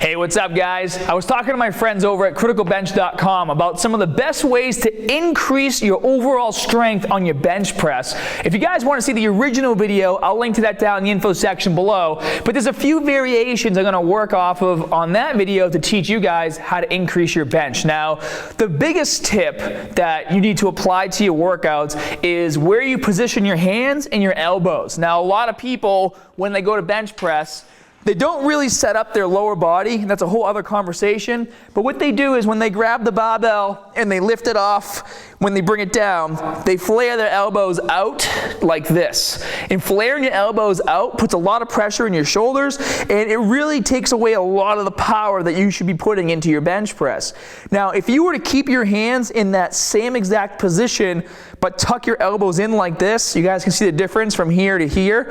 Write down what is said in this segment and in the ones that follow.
Hey, what's up guys? I was talking to my friends over at criticalbench.com about some of the best ways to increase your overall strength on your bench press. If you guys want to see the original video, I'll link to that down in the info section below. But there's a few variations I'm going to work off of on that video to teach you guys how to increase your bench. Now, the biggest tip that you need to apply to your workouts is where you position your hands and your elbows. Now, a lot of people, when they go to bench press, they don't really set up their lower body. That's a whole other conversation. But what they do is when they grab the barbell and they lift it off, when they bring it down, they flare their elbows out like this. And flaring your elbows out puts a lot of pressure in your shoulders, and it really takes away a lot of the power that you should be putting into your bench press. Now, if you were to keep your hands in that same exact position, but tuck your elbows in like this, you guys can see the difference from here to here,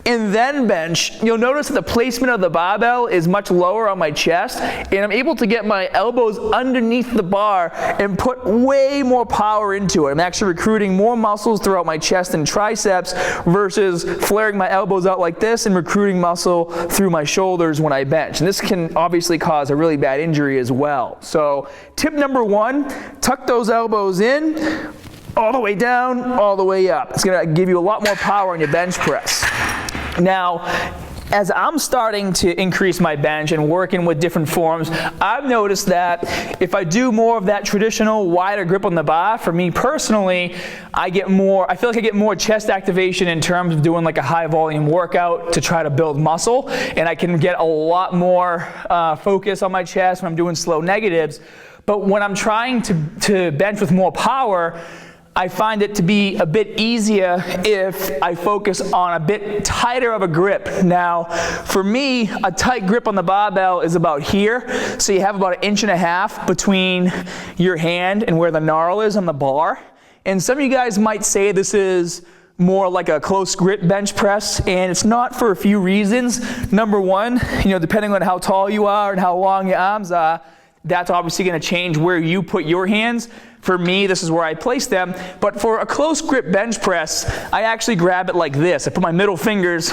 and then bench, you'll notice that the placement of the barbell is much lower on my chest, and I'm able to get my elbows underneath the bar and put way more power into it. I'm actually recruiting more muscles throughout my chest and triceps versus flaring my elbows out like this and recruiting muscle through my shoulders when I bench. And this can obviously cause a really bad injury as well. So tip number one, tuck those elbows in, all the way down, all the way up. It's going to give you a lot more power on your bench press. Now, as I'm starting to increase my bench and working with different forms, I've noticed that if I do more of that traditional wider grip on the bar, for me personally, I feel like I get more chest activation in terms of doing like a high volume workout to try to build muscle, and I can get a lot more focus on my chest when I'm doing slow negatives. But when I'm trying to bench with more power, I find it to be a bit easier if I focus on a bit tighter of a grip. Now, for me, a tight grip on the barbell is about here. So you have about 1.5 inches between your hand and where the knurl is on the bar. And some of you guys might say this is more like a close grip bench press, and it's not for a few reasons. Number one, depending on how tall you are and how long your arms are, that's obviously going to change where you put your hands. For me, this is where I place them. But for a close grip bench press, I actually grab it like this. I put my middle fingers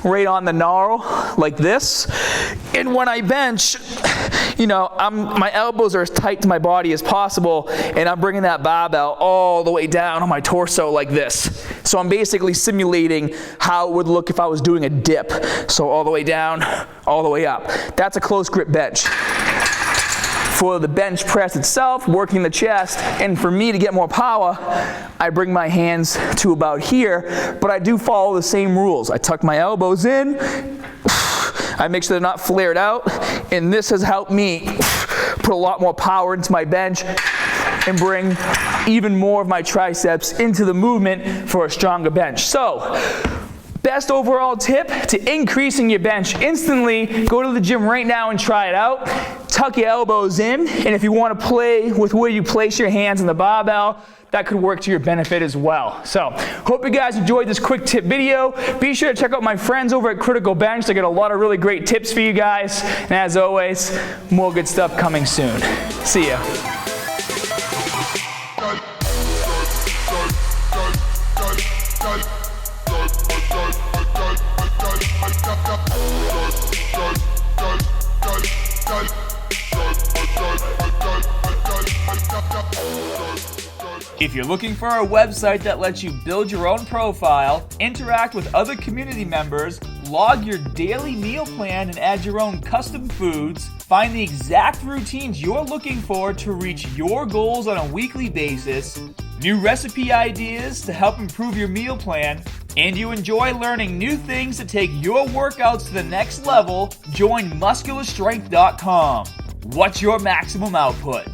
right on the knurl like this. And when I bench, my elbows are as tight to my body as possible, and I'm bringing that barbell all the way down on my torso like this. So I'm basically simulating how it would look if I was doing a dip. So all the way down, all the way up. That's a close grip bench. For the bench press itself, working the chest, and for me to get more power, I bring my hands to about here, but I do follow the same rules. I tuck my elbows in, I make sure they're not flared out, and this has helped me put a lot more power into my bench and bring even more of my triceps into the movement for a stronger bench. So, best overall tip to increasing your bench instantly, go to the gym right now and try it out. Tuck your elbows in, and if you want to play with where you place your hands on the barbell, that could work to your benefit as well. So, hope you guys enjoyed this quick tip video. Be sure to check out my friends over at Critical Bench. They got a lot of really great tips for you guys. And as always, more good stuff coming soon. See ya. If you're looking for a website that lets you build your own profile, interact with other community members, log your daily meal plan and add your own custom foods, find the exact routines you're looking for to reach your goals on a weekly basis, new recipe ideas to help improve your meal plan, and you enjoy learning new things to take your workouts to the next level, join muscularstrength.com. What's your maximum output?